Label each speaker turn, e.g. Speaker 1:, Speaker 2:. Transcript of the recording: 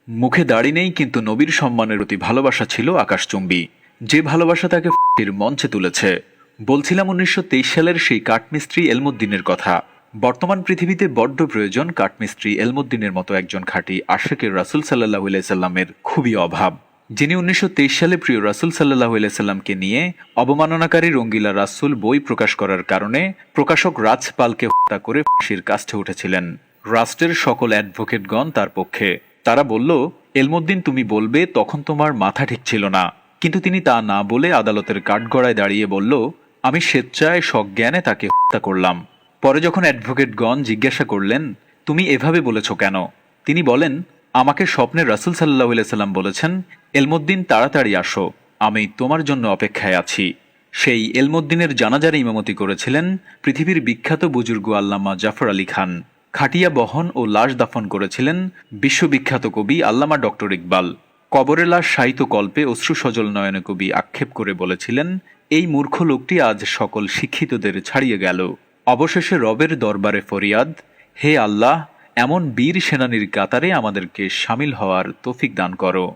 Speaker 1: মুখে দাড়ি নেই, কিন্তু নবীর সম্মানের প্রতি ভালোবাসা ছিল আকাশচুম্বী। যে ভালোবাসা তাকে মঞ্চে তুলেছে। বলছিলাম 1923 সালের সেই কাঠমিস্ত্রি এলমুদ্দিনের কথা। বর্তমান পৃথিবীতে বড্ড প্রয়োজন কাঠমিস্ত্রি এলমুদ্দিনের মতো একজন খাঁটি আশেকের রাসূল সাল্লাল্লাহু আলাইহি সাল্লামের খুবই অভাব, যিনি 1923 সালে প্রিয় রাসূল সাল্লাল্লাহু আলাইহি সাল্লামকে নিয়ে অবমাননাকারী রঙ্গিলা রাসূল বই প্রকাশ করার কারণে প্রকাশক রাজপালকে হত্যা করে ফাঁসির কাষ্ঠে উঠেছিলেন। রাষ্ট্রের সকল অ্যাডভোকেটগণ তার পক্ষে। তারা বলল, এলমুদ্দিন তুমি বলবে তখন তোমার মাথা ঠিক ছিল না। কিন্তু তিনি তা না বলে আদালতের কাঠগড়ায় দাঁড়িয়ে বলল, আমি স্বেচ্ছায় সজ্ঞানে তাকে হত্যা করলাম। পরে যখন অ্যাডভোকেটগণ জিজ্ঞাসা করলেন, তুমি এভাবে বলেছ কেন? তিনি বলেন, আমাকে স্বপ্নে রাসূল সাল্লাল্লাহু আলাইহি সাল্লাম বলেছেন, এলমুদ্দিন তাড়াতাড়ি আসো, আমি তোমার জন্য অপেক্ষায় আছি। সেই এলমুদ্দিনের জানাজার ইমামতি করেছিলেন পৃথিবীর বিখ্যাত বুজুর্গ আল্লামা জাফর আলী খান। খাটিয়া বহন ও লাশ দাফন করেছিলেন বিশ্ববিখ্যাত কবি আল্লামা ডক্টর ইকবাল। কবরে লাশ শায়িত কল্পে অশ্রু সজল নয়নে কবি আক্ষেপ করে বলেছিলেন, এই মূর্খ লোকটি আজ সকল শিক্ষিতদের ছাড়িয়ে গেল। অবশেষে রবের দরবারে ফরিয়াদ, হে আল্লাহ, এমন বীর সেনানীর কাতারে আমাদেরকে শামিল হওয়ার তৌফিক দান করো।